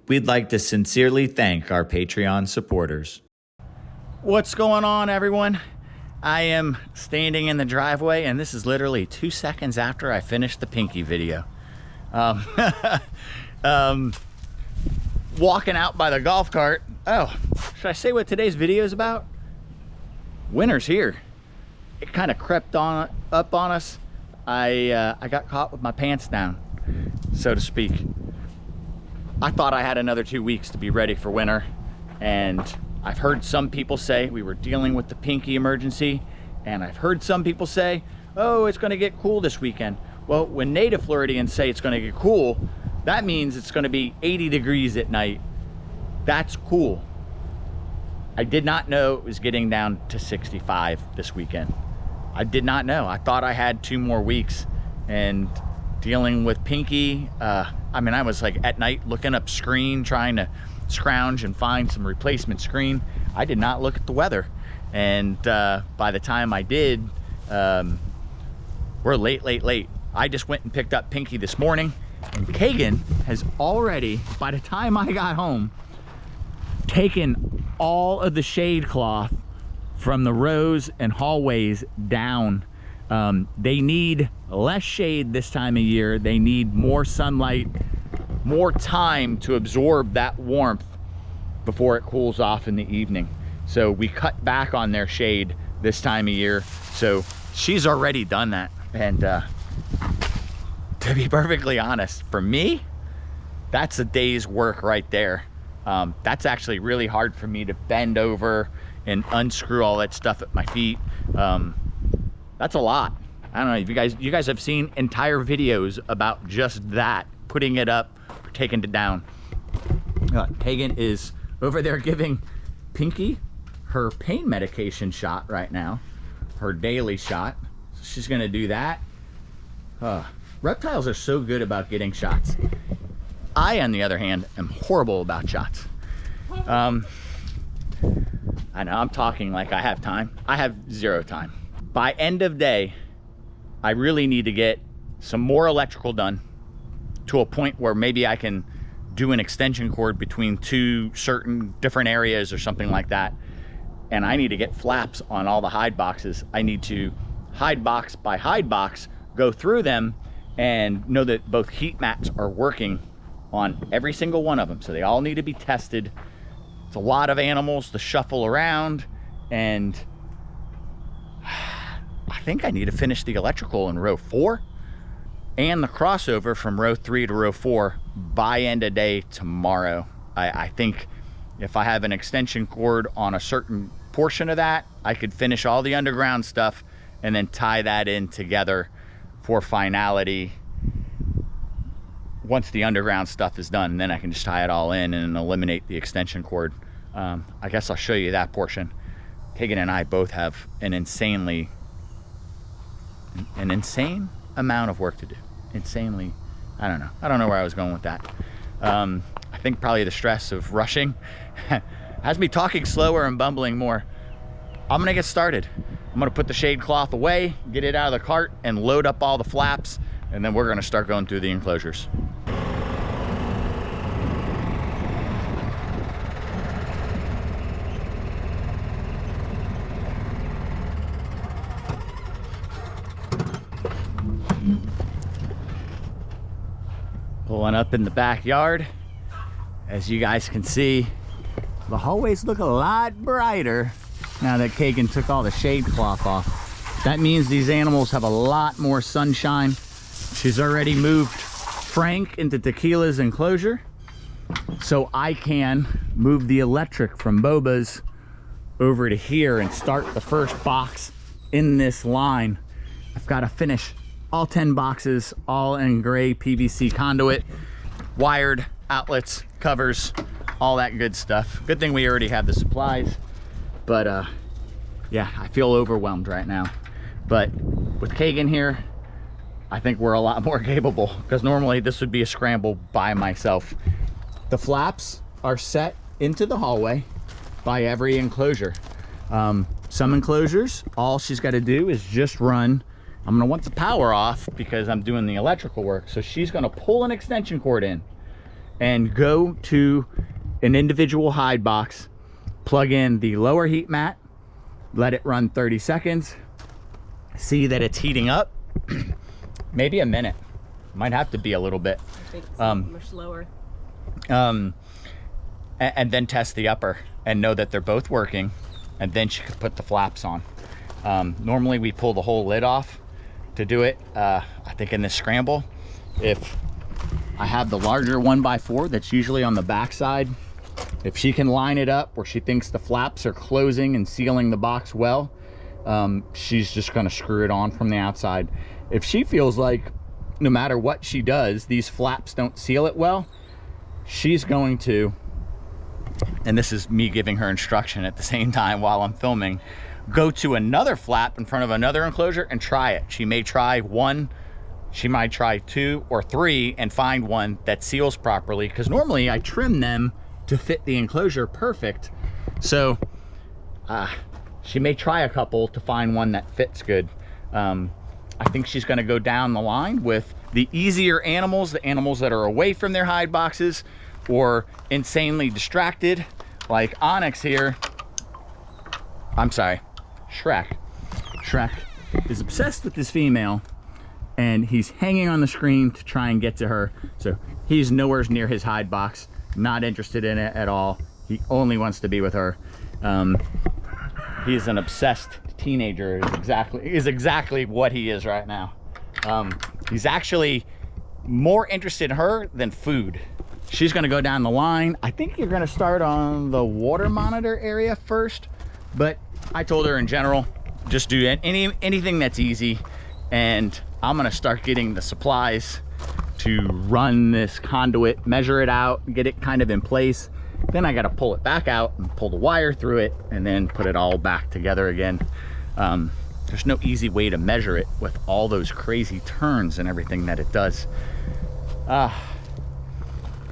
We'd like to sincerely thank our Patreon supporters. What's going on, everyone? I am standing in the driveway, and this is literally 2 seconds after I finished the Pinky video. Walking out by the golf cart. Oh, should I say what today's video is about? Winter's here. It kind of crept up on us. I got caught with my pants down, so to speak. I thought I had another 2 weeks to be ready for winter, and I've heard some people say we were dealing with the Pinky emergency, and I've heard some people say, oh, it's going to get cool this weekend. Well, when native Floridians say it's going to get cool, that means it's going to be 80 degrees at night. That's cool. I did not know it was getting down to 65 this weekend. I did not know. I thought I had 2 more weeks, and dealing with Pinky, I mean, I was like at night looking up screen, trying to scrounge and find some replacement screen. I did not look at the weather, and by the time I did, we're late. I just went and picked up Pinky this morning, and Kagan has already, by the time I got home, taken all of the shade cloth from the rows and hallways down. They need less shade this time of year. They need more sunlight, more time to absorb that warmth before it cools off in the evening. So we cut back on their shade this time of year. So she's already done that. And to be perfectly honest, for me, that's a day's work right there. That's actually really hard for me to bend over and unscrew all that stuff at my feet. That's a lot. I don't know if you guys have seen entire videos about just that, putting it up or taking it down. Kagan is over there giving Pinky her pain medication shot right now, her daily shot. So she's gonna do that. Reptiles are so good about getting shots. I, on the other hand, am horrible about shots. I know I'm talking like I have time. I have 0 time. By end of day, I really need to get some more electrical done to a point where maybe I can do an extension cord between 2 certain different areas or something like that. And I need to get flaps on all the hide boxes. I need to hide box by hide box, go through them and know that both heat mats are working on every single one of them. So they all need to be tested. It's a lot of animals to shuffle around, and I think I need to finish the electrical in row 4 and the crossover from row 3 to row 4 by end of day tomorrow. I think if I have an extension cord on a certain portion of that, I could finish all the underground stuff and then tie that in together for finality once the underground stuff is done. And then I can just tie it all in and eliminate the extension cord. I guess I'll show you that portion. Kagan and I both have an insane amount of work to do. Insanely, I don't know where I was going with that. I think probably the stress of rushing has me talking slower and bumbling more. I'm gonna get started. I'm gonna put the shade cloth away, get it out of the cart, and load up all the flaps, and then we're gonna start going through the enclosures. Pulling up in the backyard. As you guys can see, the hallways look a lot brighter now that Kagan took all the shade cloth off. That means these animals have a lot more sunshine. She's already moved Frank into Tequila's enclosure, so I can move the electric from Boba's over to here and start the first box in this line. I've got to finish all 10 boxes, all in gray PVC conduit, wired outlets, covers, all that good stuff. Good thing we already have the supplies, but yeah, I feel overwhelmed right now. But with Kagan here, I think we're a lot more capable, because normally this would be a scramble by myself. The flaps are set into the hallway by every enclosure. Some enclosures, all she's got to do is just run. I'm gonna want the power off because I'm doing the electrical work. So she's gonna pull an extension cord in and go to an individual hide box, plug in the lower heat mat, let it run 30 seconds, see that it's heating up, maybe a minute, might have to be a little bit. I think it's much lower. And then test the upper and know that they're both working, and then she could put the flaps on. Normally we pull the whole lid off to do it. I think in this scramble, if I have the larger 1x4 that's usually on the back side, if she can line it up where she thinks the flaps are closing and sealing the box well, she's just gonna screw it on from the outside. If she feels like no matter what she does, these flaps don't seal it well, she's going to, and this is me giving her instruction at the same time while I'm filming, go to another flap in front of another enclosure and try it. She may try one, she might try 2 or 3 and find one that seals properly, because normally I trim them to fit the enclosure perfect. So she may try a couple to find one that fits good. I think she's gonna go down the line with the easier animals, the animals that are away from their hide boxes or insanely distracted, like Onyx here. I'm sorry, Shrek. Shrek is obsessed with this female, and he's hanging on the screen to try and get to her. So he's nowhere near his hide box, not interested in it at all. He only wants to be with her. He's an obsessed teenager, is exactly what he is right now. He's actually more interested in her than food. She's gonna go down the line. I think you're gonna start on the water monitor area first, but I told her in general, just do anything that's easy, and I'm gonna start getting the supplies to run this conduit, measure it out, get it kind of in place. Then I gotta pull it back out and pull the wire through it and then put it all back together again. There's no easy way to measure it with all those crazy turns and everything that it does.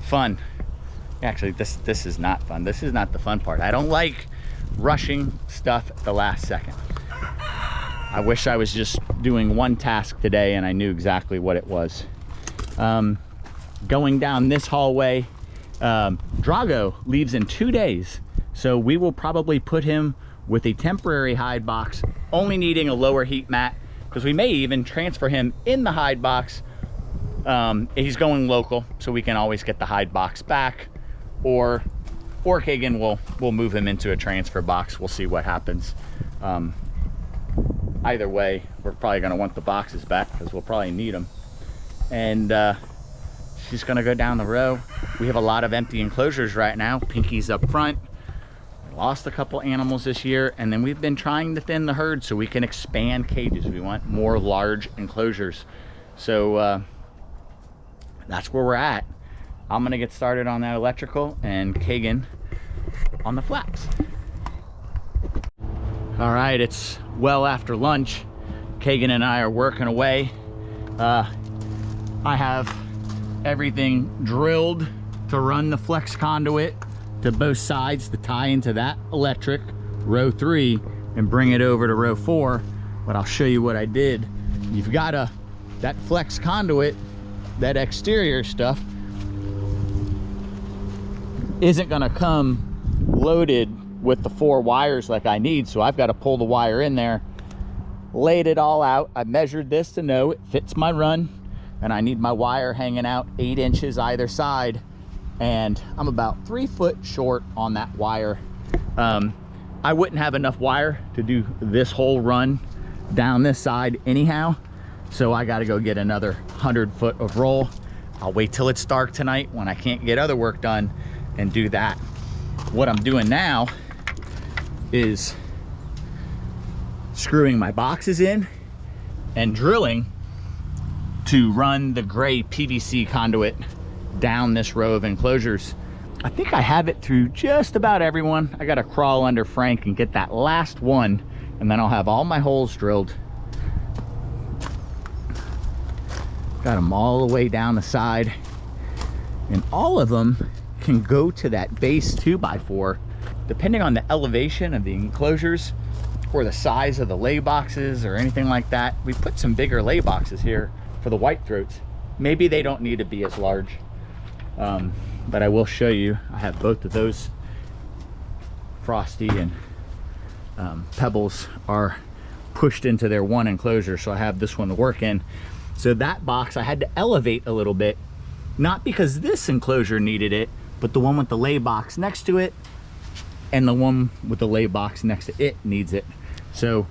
Fun. Actually, this is not fun. This is not the fun part. I don't like rushing stuff at the last second. I wish I was just doing one task today and I knew exactly what it was. Going down this hallway, Drago leaves in 2 days, so we will probably put him with a temporary hide box, only needing a lower heat mat, because we may even transfer him in the hide box. He's going local, so we can always get the hide box back, or Kagan will move him into a transfer box. We'll see what happens. Either way, we're probably going to want the boxes back because we'll probably need them. And she's going to go down the row. We have a lot of empty enclosures right now. Pinky's up front. We lost a couple animals this year, and then we've been trying to thin the herd so we can expand cages. We want more large enclosures. So that's where we're at. I'm going to get started on that electrical, and Kagan on the flaps. All right, it's well after lunch. Kagan and I are working away. I have everything drilled to run the flex conduit to both sides to tie into that electric row 3 and bring it over to row 4. But I'll show you what I did. You've got that flex conduit, that exterior stuff isn't gonna come loaded with the 4 wires like I need, so I've got to pull the wire in there, laid it all out. I measured this to know it fits my run, and I need my wire hanging out 8 inches either side, and I'm about 3 foot short on that wire. I wouldn't have enough wire to do this whole run down this side anyhow, so I got to go get another 100 foot of roll. I'll wait till it's dark tonight when I can't get other work done and do that. What I'm doing now is screwing my boxes in and drilling to run the gray PVC conduit down this row of enclosures. I think I have it through just about everyone. I gotta crawl under Frank and get that last one, and then I'll have all my holes drilled. Got them all the way down the side, and all of them can go to that base 2x4 depending on the elevation of the enclosures or the size of the lay boxes or anything like that. We put some bigger lay boxes here for the white throats. Maybe they don't need to be as large. but I will show you. I have both of those. Frosty and Pebbles are pushed into their one enclosure, so I have this one to work in. So that box I had to elevate a little bit, not because this enclosure needed it, but the one with the lay box next to it and the one with the lay box next to it needs it. So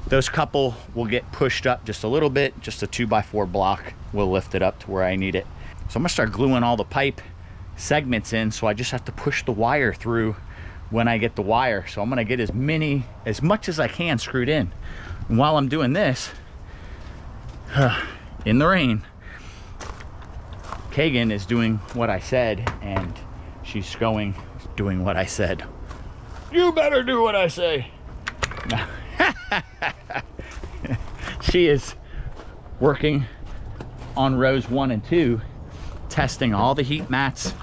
those couple will get pushed up just a little bit. Just a 2x4 block will lift it up to where I need it. So I'm gonna start gluing all the pipe segments in, so I just have to push the wire through when I get the wire. So I'm gonna get as much as I can screwed in. And while I'm doing this, in the rain, Kagan is doing what I said, and she's doing what I said. You better do what I say. No. She is working on rows 1 and 2, testing all the heat mats,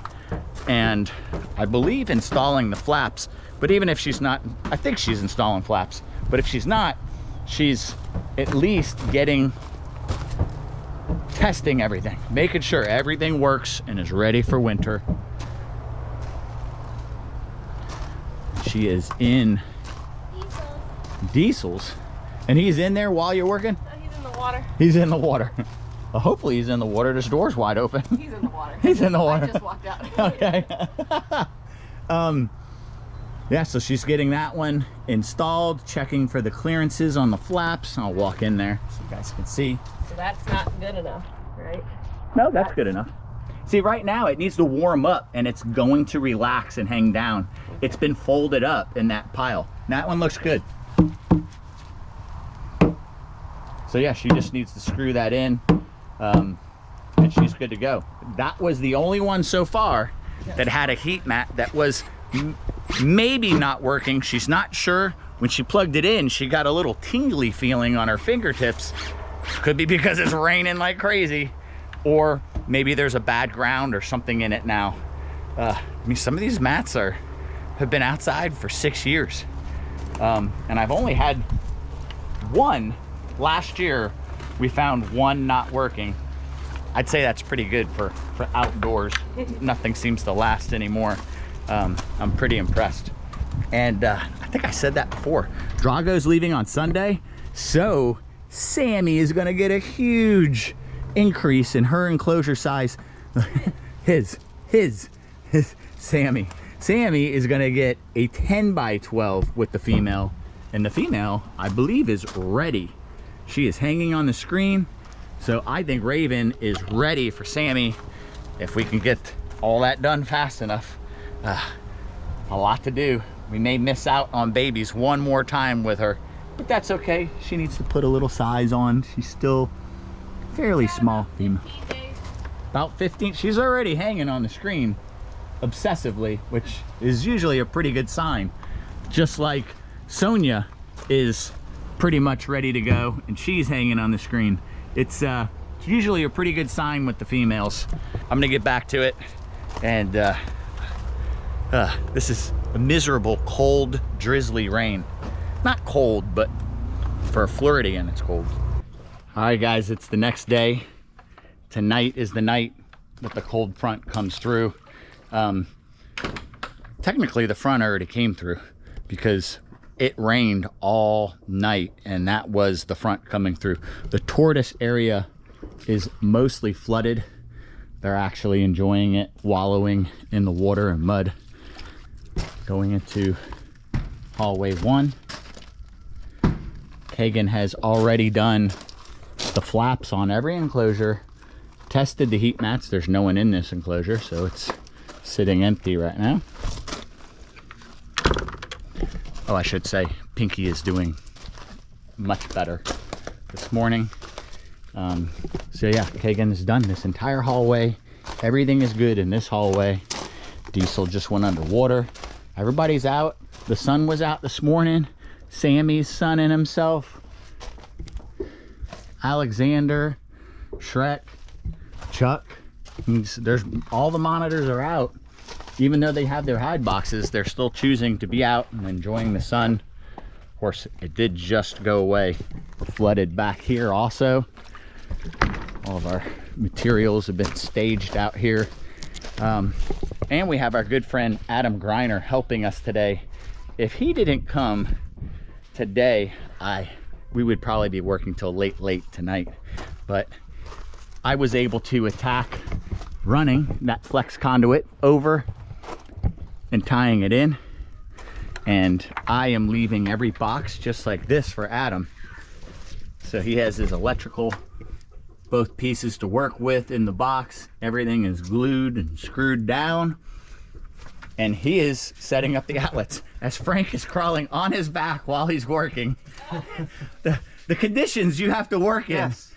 and I believe installing the flaps. But even if she's not, I think she's installing flaps, but if she's not, she's at least testing everything, making sure everything works and is ready for winter. She is in Diesel's, and he's in there while you're working? No, he's in the water. He's in the water. Well, hopefully he's in the water. This door's wide open. He's in the water. He's in the water. I just walked out. Okay. Yeah, so she's getting that one installed, checking for the clearances on the flaps. I'll walk in there so you guys can see. So that's not good enough, right? No, that's good enough. See, right now it needs to warm up and it's going to relax and hang down. It's been folded up in that pile. That one looks good. So yeah, she just needs to screw that in, and she's good to go. That was the only one so far that had a heat mat that was maybe not working. She's not sure. When she plugged it in, she got a little tingly feeling on her fingertips. Could be because it's raining like crazy, or maybe there's a bad ground or something in it now. I mean, some of these mats have been outside for 6 years, and I've only had one. Last year we found one not working. I'd say that's pretty good for outdoors. Nothing seems to last anymore. I'm pretty impressed. And I think I said that before. Drago's leaving on Sunday, so Sammy is gonna get a huge increase in her enclosure size. his Sammy is gonna get a 10x12 with the female, and the female, I believe, is ready. She is hanging on the screen, so I think Raven is ready for Sammy if we can get all that done fast enough. A lot to do. We may miss out on babies one more time with her, but that's okay. She needs to put a little size on. She's still fairly small female. About 15. She's already hanging on the screen obsessively, which is usually a pretty good sign. Just like Sonia is pretty much ready to go and she's hanging on the screen. It's usually a pretty good sign with the females. I'm gonna get back to it, and this is a miserable, cold, drizzly rain. Not cold, but for a Floridian, it's cold. All right, guys, it's the next day. Tonight is the night that the cold front comes through. Technically, the front already came through because it rained all night, and that was the front coming through. The tortoise area is mostly flooded. They're actually enjoying it, wallowing in the water and mud. Going into hallway 1. Kagan has already done the flaps on every enclosure, tested the heat mats. There's no one in this enclosure, so it's sitting empty right now. Oh, I should say Pinky is doing much better this morning. So yeah, Kagan is done this entire hallway. Everything is good in this hallway. Diesel just went underwater. Everybody's out. The sun was out this morning. Sammy's sunning himself. Alexander, Shrek, Chuck. There's all the monitors are out. Even though they have their hide boxes, they're still choosing to be out and enjoying the sun. Of course, it did just go away. Flooded back here also. All of our materials have been staged out here. And we have our good friend Adam Greiner helping us today. If he didn't come today, we would probably be working till late tonight. But I was able to attack running that flex conduit over and tying it in. And I am leaving every box just like this for Adam. So he has his electrical, both pieces to work with in the box. Everything is glued and screwed down. And he is setting up the outlets as Frank is crawling on his back while he's working. The conditions you have to work in. Yes.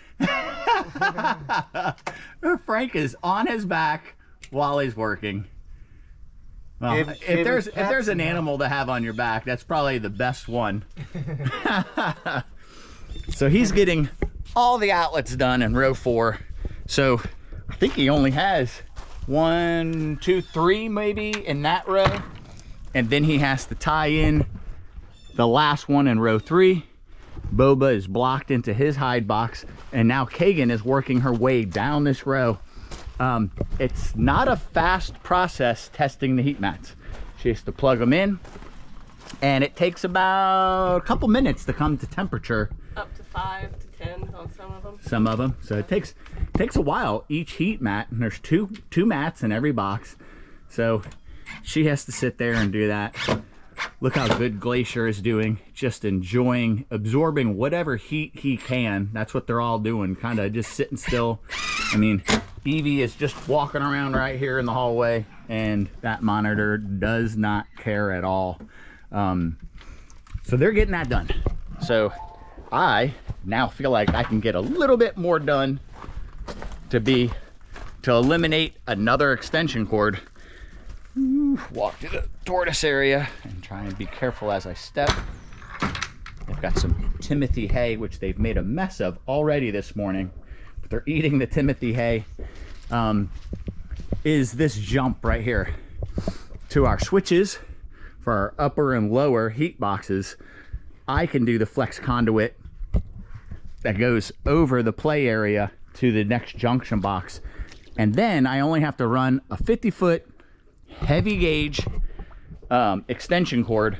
Frank is on his back while he's working. Well, if there's an animal to have on your back, that's probably the best one. So he's getting all the outlets done in row 4. So I think he only has 1, 2, 3 maybe in that row. And then he has to tie in the last one in row 3. Boba is blocked into his hide box. And now Kagan is working her way down this row. It's not a fast process testing the heat mats. She has to plug them in, and it takes about a couple minutes to come to temperature. Up to 5 to 10 on some of them. Some of them. So it takes a while each heat mat, and there's two mats in every box. So she has to sit there and do that. Look how good Glacier is doing, just enjoying absorbing whatever heat he can. That's what they're all doing, kind of just sitting still. I mean, Evie is just walking around right here in the hallway, and that monitor does not care at all. So they're getting that done. So I now feel like I can get a little bit more done to eliminate another extension cord. Walk to the tortoise area and try and be careful as I step. They've got some Timothy hay, which they've made a mess of already this morning, but they're eating the Timothy hay. Is this jump right here to our switches for our upper and lower heat boxes. I can do the flex conduit that goes over the play area to the next junction box, and then I only have to run a 50-foot heavy gauge extension cord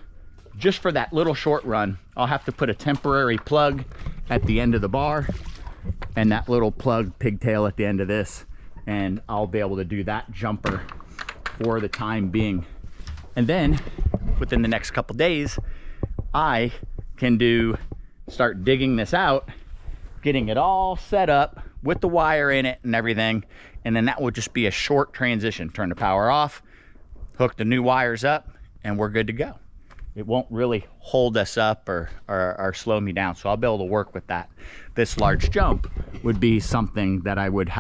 just for that little short run. I'll have to put a temporary plug at the end of the bar and that little plug pigtail at the end of this, and I'll be able to do that jumper for the time being. And then within the next couple days, I can start digging this out, getting it all set up with the wire in it and everything, and then that will just be a short transition. Turn the power off, hook the new wires up, and we're good to go. It won't really hold us up or slow me down, so I'll be able to work with that. This large jump would be something that I would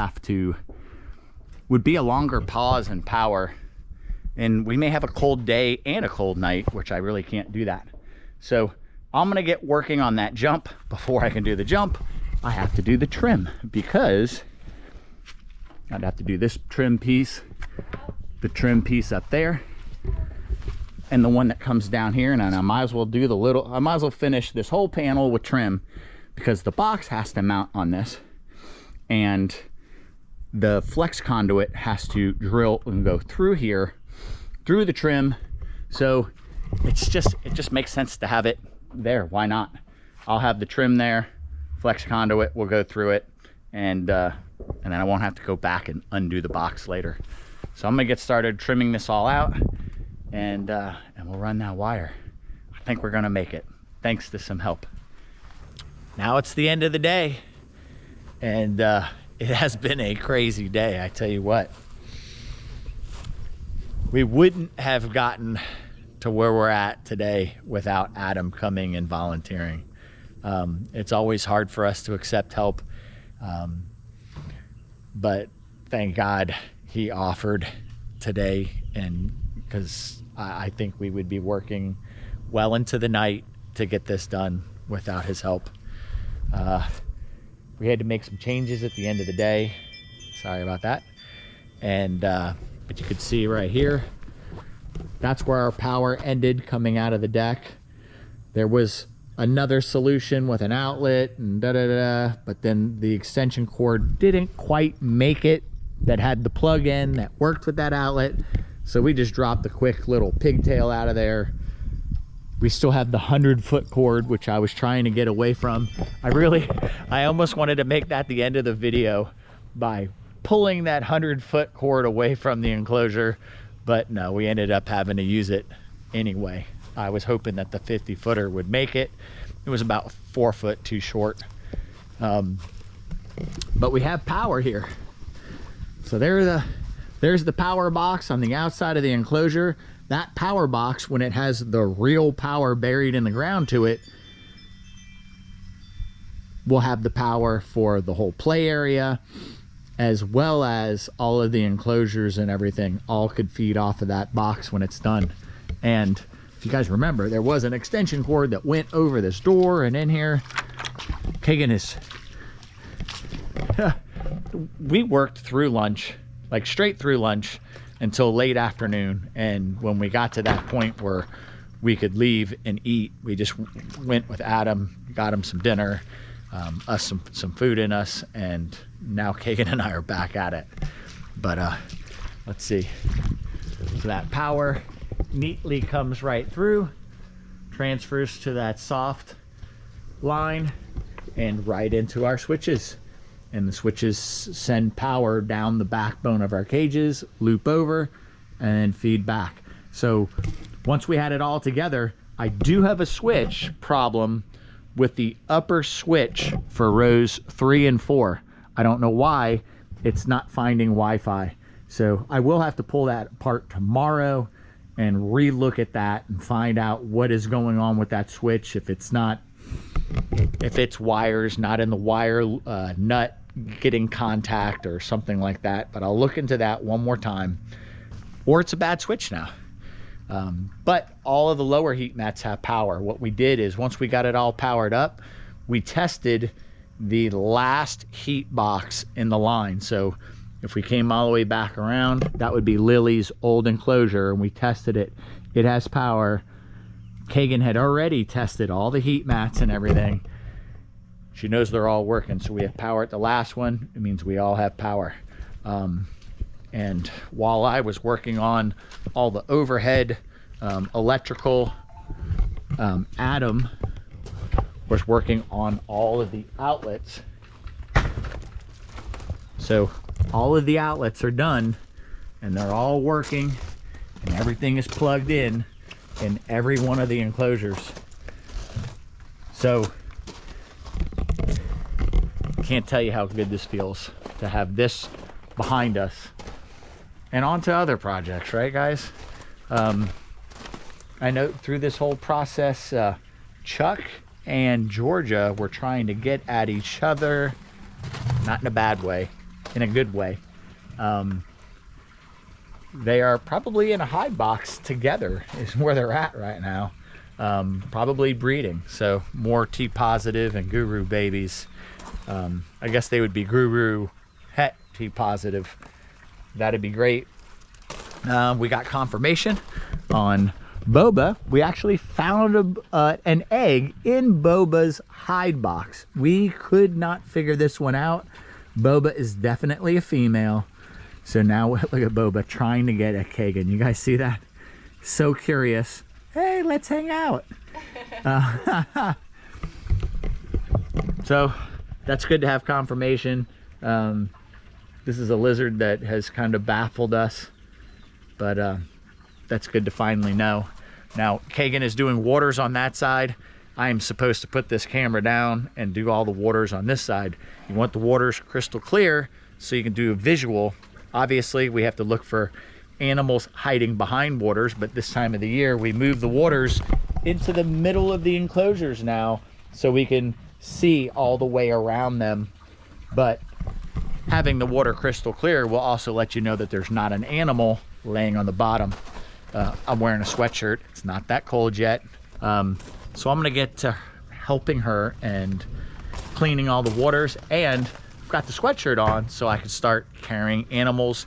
be a longer pause and power, and we may have a cold day and a cold night, which I really can't do that. So I'm gonna get working on that jump. Before I can do the jump, I have to do the trim, because I'd have to do this trim piece, the trim piece up there, and the one that comes down here, and I might as well finish this whole panel with trim, because the box has to mount on this, and the flex conduit has to drill and go through here, through the trim. So it just makes sense to have it there. Why not? I'll have the trim there, flex conduit will go through it, and then I won't have to go back and undo the box later. So I'm gonna get started trimming this all out, and we'll run that wire. I think we're gonna make it, thanks to some help. Now it's the end of the day, and it has been a crazy day, I tell you what. We wouldn't have gotten to where we're at today without Adam coming and volunteering. It's always hard for us to accept help, but thank God he offered today, and because I think we would be working well into the night to get this done without his help. We had to make some changes at the end of the day. Sorry about that. And but you could see right here, that's where our power ended coming out of the deck. There was another solution with an outlet and but then the extension cord didn't quite make it, that had the plug in that worked with that outlet. So we just dropped the quick little pigtail out of there. We still have the 100-foot cord, which I was trying to get away from. I almost wanted to make that the end of the video by pulling that 100-foot cord away from the enclosure, but no, we ended up having to use it anyway. I was hoping that the 50-footer would make it. It was about 4 foot too short. But we have power here. So there's the power box on the outside of the enclosure. That power box, when it has the real power buried in the ground to it, will have the power for the whole play area, as well as all of the enclosures and everything. All could feed off of that box when it's done. And if you guys remember, there was an extension cord that went over this door and in here. Kagan is... we worked through lunch, like straight through lunch, until late afternoon. And when we got to that point where we could leave and eat, we just went with Adam, got him some dinner, us some food in us, and now Kagan and I are back at it. But let's see. So that power neatly comes right through, transfers to that soft line and right into our switches. And the switches send power down the backbone of our cages, loop over, and then feed back. So once we had it all together, I do have a switch problem with the upper switch for rows 3 and 4. I don't know why it's not finding Wi-Fi. So I will have to pull that apart tomorrow and re-look at that and find out what is going on with that switch. If it's wires not in the wire nut getting contact or something like that. But I'll look into that one more time. Or it's a bad switch now. But all of the lower heat mats have power. What we did is once we got it all powered up, we tested the last heat box in the line. So if we came all the way back around, that would be Lily's old enclosure, and we tested it. It has power. Kagan had already tested all the heat mats and everything. She knows they're all working, so we have power at the last one. It means we all have power. And while I was working on all the overhead electrical, Adam was working on all of the outlets. So all of the outlets are done and they're all working and everything is plugged in every one of the enclosures. So can't tell you how good this feels to have this behind us and on to other projects, right guys? I know through this whole process, Chuck and Georgia were trying to get at each other, not in a bad way, in a good way. They are probably in a hide box together is where they're at right now. Probably breeding, so more T positive and guru babies. I guess they would be guru het T positive. That'd be great. We got confirmation on Boba. We actually found an egg in Boba's hide box. We could not figure this one out. Boba is definitely a female. So now look at Boba trying to get at Kagan. You guys see that? So curious. Hey, let's hang out. So that's good to have confirmation. This is a lizard that has kind of baffled us, but that's good to finally know. Now Kagan is doing waters on that side. I am supposed to put this camera down and do all the waters on this side. You want the waters crystal clear so you can do a visual. Obviously we have to look for animals hiding behind waters, but this time of the year we move the waters into the middle of the enclosures now so we can see all the way around them. But having the water crystal clear will also let you know that there's not an animal laying on the bottom. I'm wearing a sweatshirt. It's not that cold yet. So I'm gonna get to helping her and cleaning all the waters, and I've got the sweatshirt on so I can start carrying animals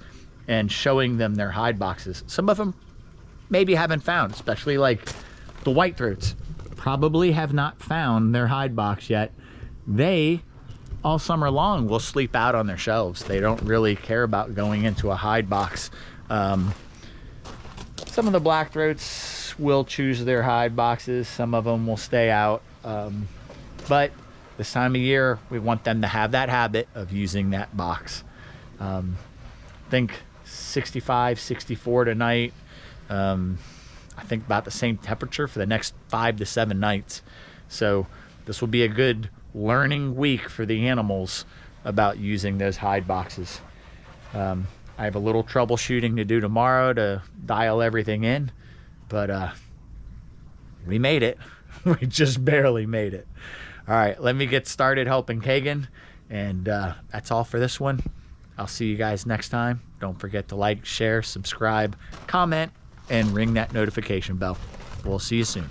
and showing them their hide boxes. Some of them maybe haven't found, especially like the white throats. Probably have not found their hide box yet. They all summer long will sleep out on their shelves. They don't really care about going into a hide box. Some of the black throats will choose their hide boxes. Some of them will stay out. But this time of year, we want them to have that habit of using that box. I think 65, 64 tonight. I think about the same temperature for the next 5 to 7 nights. So this will be a good learning week for the animals about using those hide boxes. I have a little troubleshooting to do tomorrow to dial everything in, but we made it. We just barely made it. All right, let me get started helping Kagan, and that's all for this one. I'll see you guys next time. Don't forget to like, share, subscribe, comment, and ring that notification bell. We'll see you soon.